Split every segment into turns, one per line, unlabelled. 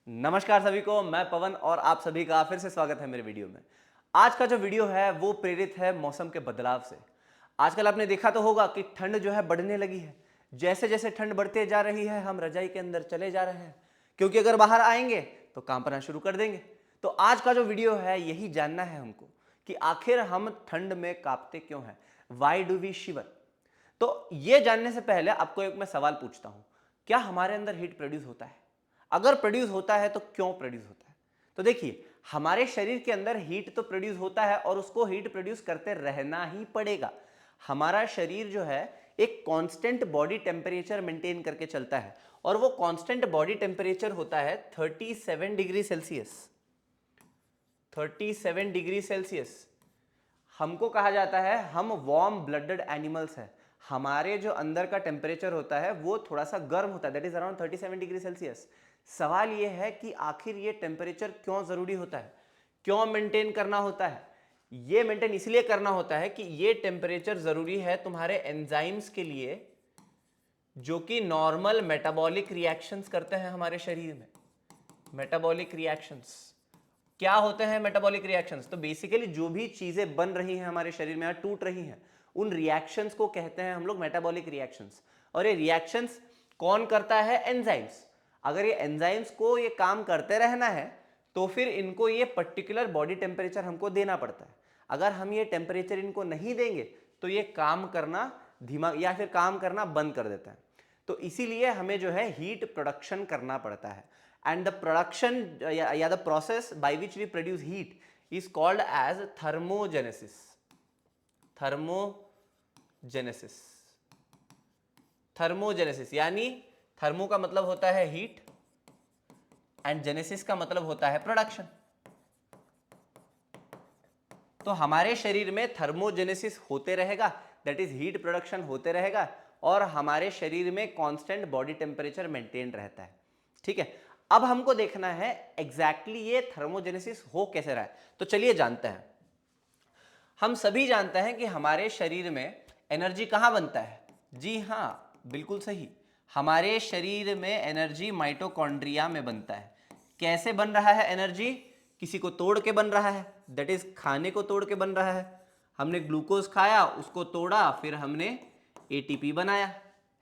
नमस्कार सभी को, मैं पवन और आप सभी का फिर से स्वागत है मेरे वीडियो में। आज का जो वीडियो है वो प्रेरित है मौसम के बदलाव से। आजकल आपने देखा तो होगा कि ठंड जो है बढ़ने लगी है। जैसे जैसे ठंड बढ़ते जा रही है हम रजाई के अंदर चले जा रहे हैं, क्योंकि अगर बाहर आएंगे तो कांपना शुरू कर देंगे। तो आज का जो वीडियो है यही जानना है हमको कि आखिर हम ठंड में कांपते क्यों हैं, वाई डू वी शिवर। तो ये जानने से पहले आपको एक मैं सवाल पूछता हूं, क्या हमारे अंदर हीट प्रोड्यूस होता है? अगर प्रोड्यूस होता है तो क्यों प्रोड्यूस होता है? तो देखिए, हमारे शरीर के अंदर हीट तो प्रोड्यूस होता है और उसको हीट प्रोड्यूस करते रहना ही पड़ेगा। हमारा शरीर जो है एक कांस्टेंट बॉडी टेम्परेचर मेंटेन करके चलता है और वो कांस्टेंट बॉडी टेम्परेचर होता है 37 डिग्री सेल्सियस। 37 degree Celsius. हमको कहा जाता है हम वार्म ब्लडेड एनिमल्स हैं। हमारे जो अंदर का टेम्परेचर होता है वो थोड़ा सा गर्म होता है, that is around 37 degree Celsius. सवाल ये है कि आखिर ये टेम्परेचर क्यों जरूरी होता है, क्यों मेंटेन करना होता है? ये मेंटेन इसलिए करना होता है कि ये टेम्परेचर जरूरी है तुम्हारे एंजाइम्स के लिए, जो कि नॉर्मल मेटाबॉलिक रिएक्शंस करते हैं हमारे शरीर में। मेटाबॉलिक रिएक्शंस क्या होते हैं? मेटाबॉलिक रिएक्शंस तो बेसिकली जो भी चीजें बन रही हैं हमारे शरीर में या टूट रही हैं, उन रिएक्शंस को कहते हैं हम लोग मेटाबॉलिक रिएक्शंस। और ये रिएक्शंस कौन करता है? एंजाइम्स। अगर ये एंजाइम्स को ये काम करते रहना है तो फिर इनको ये पर्टिकुलर बॉडी टेम्परेचर हमको देना पड़ता है। अगर हम ये टेम्परेचर इनको नहीं देंगे तो ये काम करना धीमा या फिर काम करना बंद कर देता है। तो इसीलिए हमें जो है हीट प्रोडक्शन करना पड़ता है। And the production the process by which we produce heat is called as thermogenesis. Thermogenesis. Thermogenesis यानी थर्मो का मतलब होता है हीट एंड जेनेसिस का मतलब होता है प्रोडक्शन। तो हमारे शरीर में थर्मोजेनेसिस होते रहेगा, दैट इज हीट प्रोडक्शन होते रहेगा, और हमारे शरीर में कांस्टेंट बॉडी टेम्परेचर मेंटेन रहता है। ठीक है, अब हमको देखना है एग्जैक्टली ये थर्मोजेनेसिस हो कैसे रहा है। तो चलिए जानते हैं। हम सभी जानते हैं कि हमारे शरीर में एनर्जी कहाँ बनता है? जी हाँ, बिल्कुल सही। हमारे शरीर में एनर्जी माइटोकॉन्ड्रिया में बनता है। कैसे बन रहा है एनर्जी? किसी को तोड़ के बन रहा है, दैट इज खाने को तोड़ के बन रहा है। हमने ग्लूकोज खाया, उसको तोड़ा, फिर हमने एटीपी बनाया,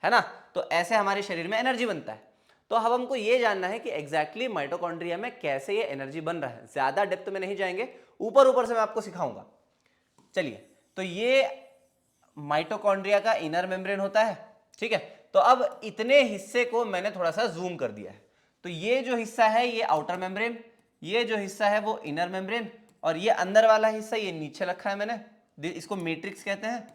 है ना? तो ऐसे हमारे शरीर में एनर्जी बनता है। तो अब हमको ये जानना है कि एग्जैक्टली माइटोकॉन्ड्रिया में कैसे ये एनर्जी बन रहा है। ज्यादा डेप्थ में नहीं जाएंगे, ऊपर ऊपर से मैं आपको सिखाऊंगा। चलिए, तो ये माइटोकॉन्ड्रिया का इनर मेम्ब्रेन होता है। ठीक है, तो अब इतने हिस्से को मैंने थोड़ा सा जूम कर दिया है। तो ये जो हिस्सा है ये आउटर मेम्ब्रेन, ये जो हिस्सा है वो इनर मेम्ब्रेन, और ये अंदर वाला हिस्सा ये नीचे रखा है मैंने, इसको मैट्रिक्स कहते हैं,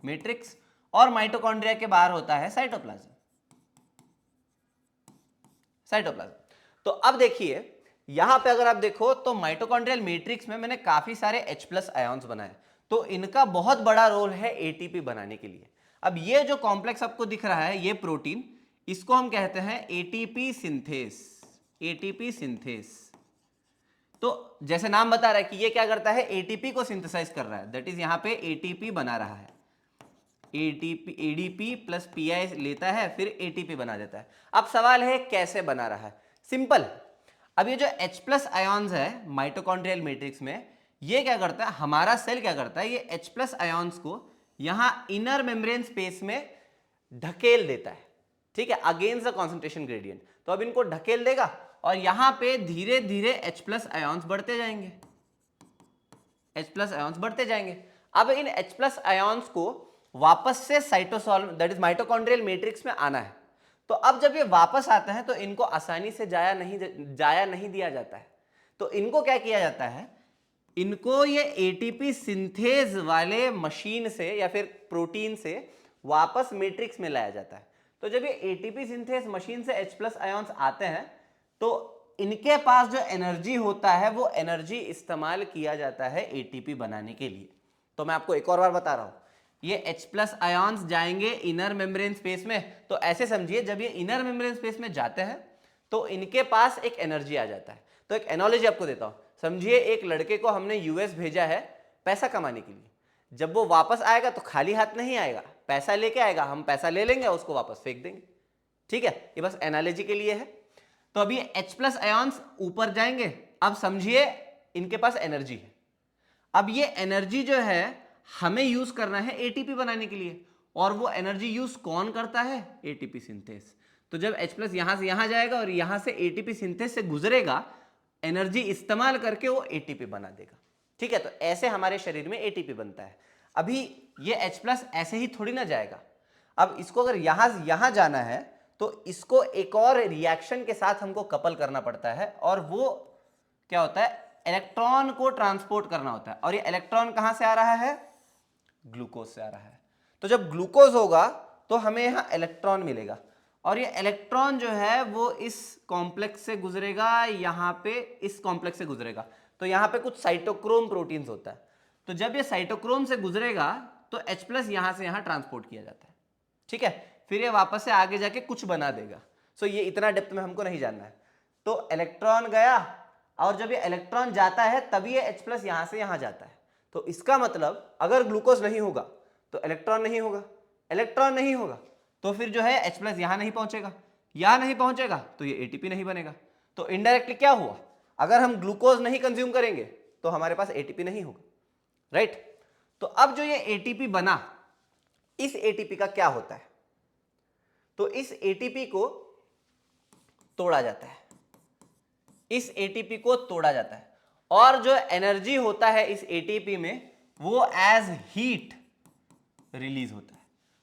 मैट्रिक्स। और माइटोकॉन्ड्रिया के बाहर होता है साइटोप्लाज्म। साइटोप्लाज्म। तो अब देखिए, यहां पे अगर आप देखो तो माइटोकॉन्ड्रियल मैट्रिक्स में मैंने काफी सारे H+ आयन्स बनाए, तो इनका बहुत बड़ा रोल है एटीपी बनाने के लिए। अब ये जो कॉम्प्लेक्स आपको दिख रहा है, ये प्रोटीन, इसको हम कहते हैं एटीपी सिंथेस। ATP synthase. तो जैसे नाम बता रहा है कि ये क्या करता है, एटीपी को सिंथेसाइज कर रहा है, दैट इज यहां पे एटीपी बना रहा है। एटीपी एडीपी प्लस पीआई लेता है, फिर एटीपी बना देता है। अब सवाल है कैसे बना रहा है? सिंपल। अब ये जो H+ आयन्स है माइटोकॉन्ड्रियल मैट्रिक्स में, ये क्या करता है, हमारा सेल क्या करता है, ये H+ आयन्स को यहां इनर मेम्ब्रेन स्पेस में ढकेल देता है। ठीक है, अगेंस्ट द कॉन्सेंट्रेशन ग्रेडियंट। तो अब इनको ढकेल देगा और यहां पे धीरे धीरे H+ आयन्स बढ़ते जाएंगे। H+ आयन्स बढ़ते जाएंगे। अब इन H+ आयन्स को वापस से cytosol that is mitochondrial matrix में आना है। तो अब जब ये वापस आते हैं तो इनको आसानी से जाया नहीं दिया जाता है। तो इनको क्या किया जाता है, इनको ये एटीपी सिंथेज वाले मशीन से या फिर प्रोटीन से वापस मैट्रिक्स में लाया जाता है। तो जब ये एटीपी सिंथेज मशीन से H+ आयन्स आते हैं तो इनके पास जो एनर्जी होता है वो एनर्जी इस्तेमाल किया जाता है एटीपी बनाने के लिए। तो मैं आपको एक और बार बता रहा हूं, ये H+ आयन्स जाएंगे इनर मेम्ब्रेन स्पेस में। तो ऐसे समझिए, जब ये इनर मेम्ब्रेन स्पेस में जाते हैं तो इनके पास एक एनर्जी आ जाता है। तो एक एनालॉजी आपको देता हूं, समझिए एक लड़के को हमने यूएस भेजा है पैसा कमाने के लिए। जब वो वापस आएगा तो खाली हाथ नहीं आएगा, पैसा लेके आएगा। हम पैसा ले लेंगे, उसको वापस फेंक देंगे। ठीक है, ये बस एनालॉजी के लिए है। तो अब ये H+ आयन्स ऊपर जाएंगे। अब समझिए इनके पास एनर्जी है। अब ये एनर्जी जो है हमें यूज करना है एटीपी बनाने के लिए, और वो एनर्जी यूज कौन करता है? ATP synthase. तो जब H+ यहां से यहां जाएगा और यहां से एटीपी सिंथेस से गुजरेगा, एनर्जी इस्तेमाल करके वो एटीपी बना देगा। ठीक है, तो ऐसे हमारे शरीर में एटीपी बनता है। अभी ये H+ ऐसे ही थोड़ी ना जाएगा। अब इसको अगर यहां से यहां जाना है तो इसको एक और रिएक्शन के साथ हमको कपल करना पड़ता है, और वो क्या होता है? इलेक्ट्रॉन को ट्रांसपोर्ट करना होता है। और ये इलेक्ट्रॉन कहां से आ रहा है? ग्लूकोज से आ रहा है। तो जब ग्लूकोज होगा तो हमें यहां इलेक्ट्रॉन मिलेगा, और ये इलेक्ट्रॉन जो है वो इस कॉम्प्लेक्स से गुजरेगा, यहां पे इस कॉम्प्लेक्स से गुजरेगा। तो यहां पे कुछ साइटोक्रोम प्रोटीन्स होता है। तो जब ये साइटोक्रोम से गुजरेगा तो H+ यहां से यहां ट्रांसपोर्ट किया जाता है। ठीक है, फिर ये वापस से आगे जाके कुछ बना देगा। सो ये इतना डेप्थ में हमको नहीं जानना है। तो इलेक्ट्रॉन गया, और जब ये इलेक्ट्रॉन जाता है तभी ये H+ यहां से यहां जाता है। तो इसका मतलब अगर ग्लूकोज नहीं होगा तो इलेक्ट्रॉन नहीं होगा, इलेक्ट्रॉन नहीं होगा तो फिर जो है H+ यहां नहीं पहुंचेगा, यहां नहीं पहुंचेगा तो ये एटीपी नहीं बनेगा। तो इनडायरेक्टली क्या हुआ? अगर हम ग्लूकोज नहीं कंज्यूम करेंगे तो हमारे पास एटीपी नहीं होगा, राइट? तो अब जो ये एटीपी बना, इस एटीपी का क्या होता है? तो इस एटीपी को तोड़ा जाता है, इस एटीपी को तोड़ा जाता है, और जो एनर्जी होता है इस एटीपी में वो एज हीट रिलीज होता है,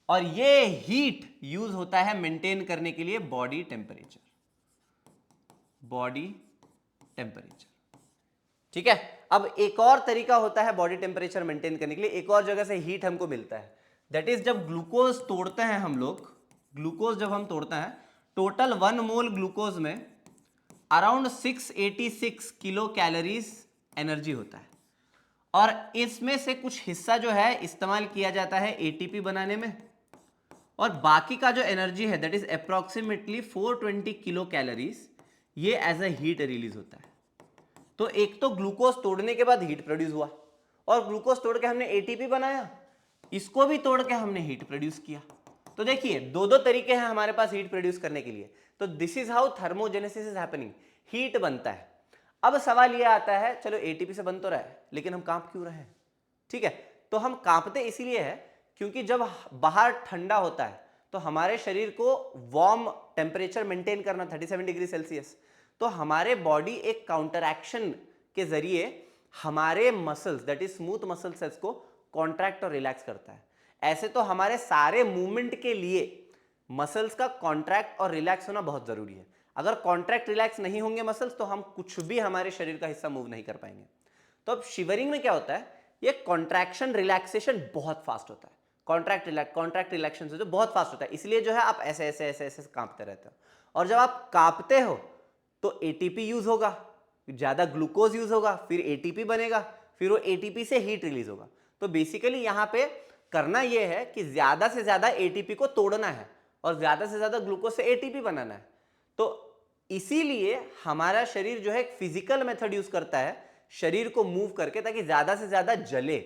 और ये हीट यूज होता है मेंटेन करने के लिए बॉडी टेम्परेचर, बॉडी टेम्परेचर। ठीक है, अब एक और तरीका होता है बॉडी टेम्परेचर मेंटेन करने के लिए, एक और जगह से हीट हमको मिलता है। दैट इज जब ग्लूकोज तोड़ते हैं हम लोग, ग्लूकोज जब हम तोड़ते हैं, टोटल 1 मोल ग्लूकोज में अराउंड 686 किलो कैलोरीज एनर्जी होता है, और इसमें से कुछ हिस्सा जो है इस्तेमाल किया जाता है एटीपी बनाने में, और बाकी का जो एनर्जी है that is approximately 420 kilo calories, ये एज अ हीट रिलीज होता है। तो एक तो ग्लूकोज तोड़ने के बाद हीट प्रोड्यूस हुआ, और ग्लूकोज तोड़ के हमने एटीपी बनाया, इसको भी तोड़ के हमने हीट प्रोड्यूस किया। तो देखिए दो तरीके हैं हमारे पास हीट प्रोड्यूस करने के लिए। तो this is how thermogenesis is happening, heat बनता है। अब सवाल यह आता है, चलो एटीपी से बन तो रहा है, लेकिन हम कांप क्यों रहे हैं? ठीक है, तो हम कांपते इसीलिए है क्योंकि जब बाहर ठंडा होता है तो हमारे शरीर को वार्म टेम्परेचर मेंटेन करना 37 डिग्री सेल्सियस, तो हमारे बॉडी एक काउंटर एक्शन के जरिए हमारे muscles that is smooth muscle cells को कॉन्ट्रैक्ट और रिलैक्स करता है। ऐसे तो हमारे सारे मूवमेंट के लिए मसल्स का कॉन्ट्रैक्ट और रिलैक्स होना बहुत जरूरी है। अगर कॉन्ट्रैक्ट रिलैक्स नहीं होंगे मसल्स तो हम कुछ भी हमारे शरीर का हिस्सा मूव नहीं कर पाएंगे। तो अब शिवरिंग में क्या होता है, ये कॉन्ट्रैक्शन रिलैक्सेशन बहुत फास्ट होता है, कॉन्ट्रैक्ट रिलैक्शन से जो बहुत फास्ट होता है, इसलिए जो है आप ऐसे ऐसे ऐसे ऐसे कांपते रहते हो। और जब आप कांपते हो तो एटीपी यूज होगा, ज्यादा ग्लूकोज यूज होगा, फिर एटीपी बनेगा, फिर वो एटीपी से हीट रिलीज होगा। तो बेसिकली यहां पे करना यह है कि ज्यादा से ज्यादा एटीपी को तोड़ना है और ज्यादा से ज्यादा ग्लूकोज से एटीपी बनाना है। तो इसीलिए हमारा शरीर जो है एक फिजिकल मेथड यूज करता है शरीर को मूव करके, ताकि ज्यादा से ज्यादा जले,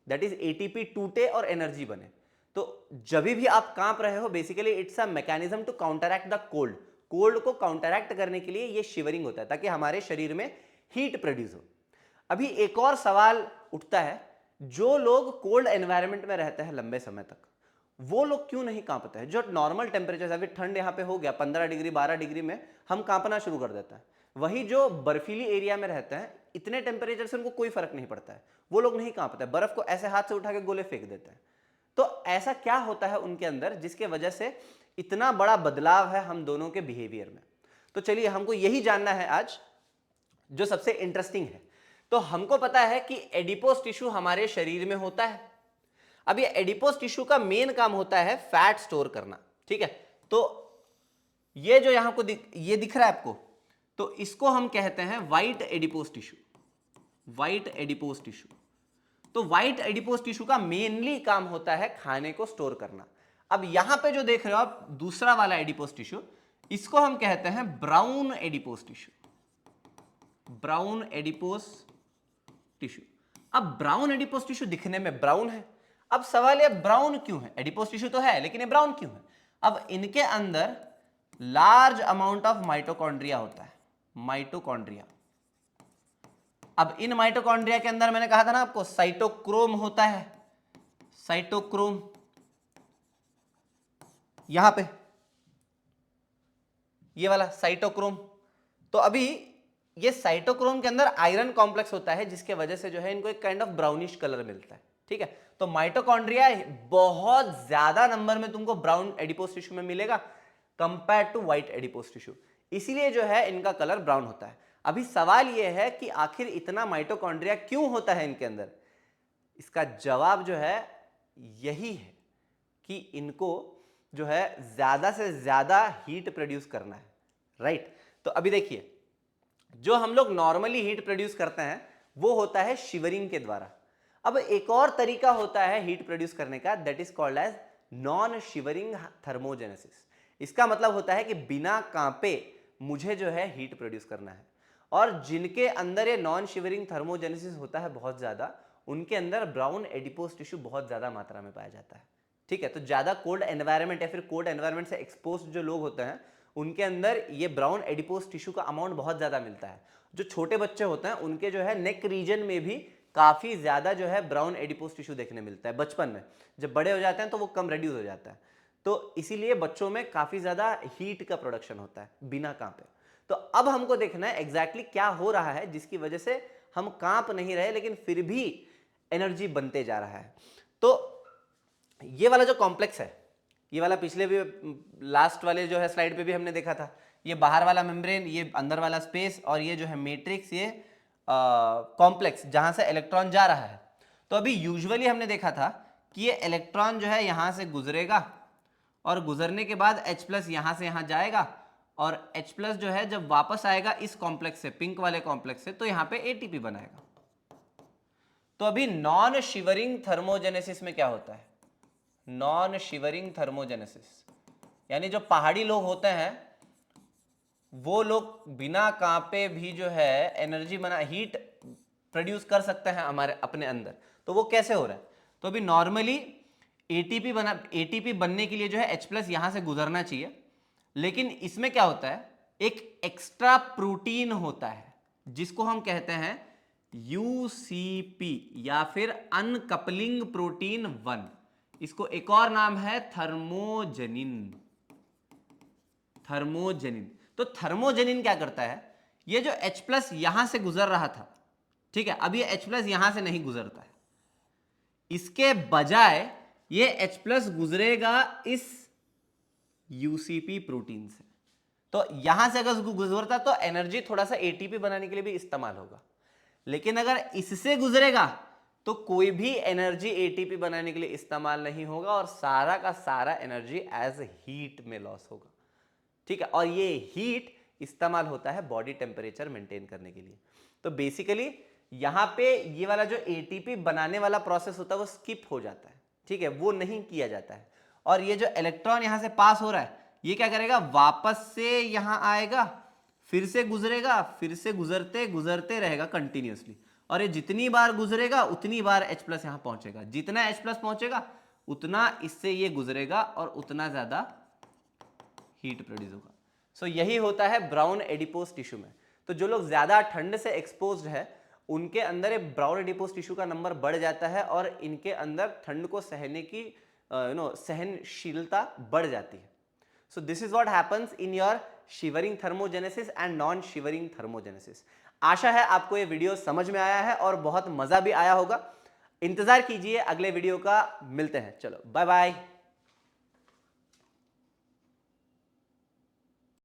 दैट इज एटीपी टूटे और एनर्जी बने। तो जब भी आप कांप रहे हो, basically it's a mechanism to counteract the cold, cold को काउंटरैक्ट करने के लिए ये शिवरिंग होता है, ताकि हमारे शरीर में हीट प्रोड्यूस हो। अभी एक और सवाल उठता है, जो लोग कोल्ड एनवायरनमेंट में रहते हैं लंबे समय तक, वो लोग क्यों नहीं कांपते हैं? जो नॉर्मल टेम्परेचर, अभी ठंड यहाँ पे हो गया 15 डिग्री 12 डिग्री में हम कांपना शुरू कर देता है। वही जो बर्फीली एरिया में रहते हैं, इतने टेम्परेचर से उनको कोई फर्क नहीं पड़ता है, वो लोग नहीं कांपते, बर्फ को ऐसे हाथ से उठा के गोले फेंक देते हैं। तो ऐसा क्या होता है उनके अंदर जिसके वजह से इतना बड़ा बदलाव है हम दोनों के बिहेवियर में? तो चलिए हमको यही जानना है आज, जो सबसे इंटरेस्टिंग है। तो हमको पता है कि एडिपोस टिश्यू हमारे शरीर में होता है। अब ये एडिपोस टिश्यू का मेन काम होता है फैट स्टोर करना, ठीक है? तो ये जो यहां को ये दिख रहा है आपको, तो इसको हम कहते हैं white adipose tissue, white adipose tissue. तो व्हाइट एडिपोस टिश्यू का मेनली काम होता है खाने को स्टोर करना। अब यहां पे जो देख रहे हो आप दूसरा वाला एडिपोस टिश्यू, इसको हम कहते हैं brown adipose tissue, brown adipose tissue. अब ब्राउन एडिपोस टिश्यू दिखने में ब्राउन है। अब सवाल ये ब्राउन क्यों है? एडिपोस टिश्यू तो है लेकिन ये ब्राउन क्यों है? अब इनके अंदर लार्ज अमाउंट ऑफ माइटोकॉन्ड्रिया होता है, माइटोकॉन्ड्रिया। अब इन माइटोकॉन्ड्रिया के अंदर मैंने कहा था ना आपको साइटोक्रोम होता है, साइटोक्रोम यहां पे ये वाला साइटोक्रोम। तो अभी ये साइटोक्रोम के अंदर आयरन कॉम्प्लेक्स होता है जिसके वजह से जो है इनको एक काइंड ऑफ ब्राउनिश कलर मिलता है, ठीक है। तो माइटोकॉन्ड्रिया बहुत ज्यादा नंबर में तुमको ब्राउन एडिपोज टिश्यू में मिलेगा compare to white adipose tissue, इसीलिए जो है इनका कलर ब्राउन होता है। अभी सवाल यह है कि आखिर इतना माइटोकॉन्ड्रिया क्यों होता है इनके अंदर। इसका जवाब जो है यही है कि इनको जो है ज्यादा से ज्यादा हीट प्रोड्यूस करना है, राइट। तो अभी देखिए जो हम लोग नॉर्मली हीट प्रोड्यूस करते हैं वो होता है शिवरिंग के द्वारा। अब एक और तरीका होता है हीट प्रोड्यूस करने का, that is called as non shivering thermogenesis. इसका मतलब होता है कि बिना कांपे मुझे जो है हीट प्रोड्यूस करना है। और जिनके अंदर ये नॉन शिवरिंग थर्मोजेनेसिस होता है बहुत ज्यादा, उनके अंदर ब्राउन एडिपोज टिश्यू बहुत ज्यादा मात्रा में पाया जाता है, ठीक है। तो ज्यादा कोल्ड एनवायरनमेंट या फिर कोल्ड एनवायरनमेंट से एक्सपोज जो लोग होते हैं उनके अंदर ये ब्राउन एडिपोज टिश्यू का अमाउंट बहुत ज्यादा मिलता है। जो छोटे बच्चे होते हैं उनके जो है नेक रीजन में भी काफी ज्यादा जो है ब्राउन एडिपोज टिश्यू देखने मिलता है बचपन में। जब बड़े हो जाते हैं तो वो कम रिड्यूस हो जाता है। तो इसीलिए बच्चों में काफी ज्यादा हीट का प्रोडक्शन होता है बिना कांपे। तो अब हमको देखना है एग्जैक्टली क्या हो रहा है जिसकी वजह से हम कांप नहीं रहे लेकिन फिर भी एनर्जी बनते जा रहा है। तो ये वाला जो कॉम्प्लेक्स है, ये वाला पिछले भी लास्ट वाले जो है स्लाइड पे भी हमने देखा था, ये बाहर वाला मेम्ब्रेन, ये अंदर वाला स्पेस, और ये जो है मैट्रिक्स, ये कॉम्प्लेक्स जहां से इलेक्ट्रॉन जा रहा है। तो अभी यूजुअली हमने देखा था कि ये इलेक्ट्रॉन जो है यहां से गुजरेगा और गुजरने के बाद H+ यहां से यहां जाएगा, और H+ जो है जब वापस आएगा इस कॉम्प्लेक्स से, पिंक वाले कॉम्प्लेक्स से, तो यहां पे ATP बनाएगा। तो अभी नॉन शिवरिंग थर्मोजेनेसिस में क्या होता है, नॉन शिवरिंग थर्मोजेनेसिस यानी जो पहाड़ी लोग होते हैं वो लोग बिना कांपे भी जो है एनर्जी बना, हीट प्रोड्यूस कर सकते हैं हमारे अपने अंदर। तो वो कैसे हो रहा है, तो अभी नॉर्मली एटीपी बनने के लिए जो है H+ यहां से गुजरना चाहिए, लेकिन इसमें क्या होता है, एक एक्स्ट्रा प्रोटीन होता है जिसको हम कहते हैं UCP या फिर अनकपलिंग प्रोटीन 1। इसको एक और नाम है थर्मोजेनिन। थर्मोजेनिन, तो थर्मोजेनिन क्या करता है, ये जो H+ यहां से गुजर रहा था, ठीक है, अब ये H+ यहां से नहीं गुजरता है, इसके बजाय ये H+ गुजरेगा इस UCP प्रोटीन से। तो यहां से अगर गुजरता तो एनर्जी थोड़ा सा ATP बनाने के लिए भी इस्तेमाल होगा, लेकिन अगर इससे गुजरेगा तो कोई भी एनर्जी ATP बनाने के लिए इस्तेमाल नहीं होगा और सारा का सारा एनर्जी एज हीट में लॉस होगा, ठीक है। और ये हीट इस्तेमाल होता है बॉडी टेम्परेचर मेंटेन करने के लिए। तो बेसिकली यहां पे ये वाला जो ATP बनाने वाला प्रोसेस होता है वो स्किप हो जाता है, ठीक है, वो नहीं किया जाता है। और ये जो इलेक्ट्रॉन यहां से पास हो रहा है ये क्या करेगा, वापस से यहां आएगा, फिर से गुजरेगा, फिर से गुजरते गुजरते रहेगा कंटिन्यूअसली, और ये जितनी बार गुजरेगा उतनी बार H+ यहां पहुंचेगा, जितना H+ पहुंचेगा उतना इससे ये गुजरेगा और उतना ज्यादा हीट प्रोड्यूस होगा। सो यही होता है ब्राउन एडिपोज टिश्यू में। तो जो लोग ज्यादा ठंड से एक्सपोज्ड है उनके अंदर ये ब्राउन एडिपोज टिश्यू का नंबर बढ़ जाता है और इनके अंदर ठंड को सहने की सहनशीलता बढ़ जाती है। So this is what happens in your shivering thermogenesis and non shivering thermogenesis. आशा है आपको ये वीडियो समझ में आया है और बहुत मजा भी आया होगा। इंतजार कीजिए अगले वीडियो का, मिलते हैं, चलो बाय बाय।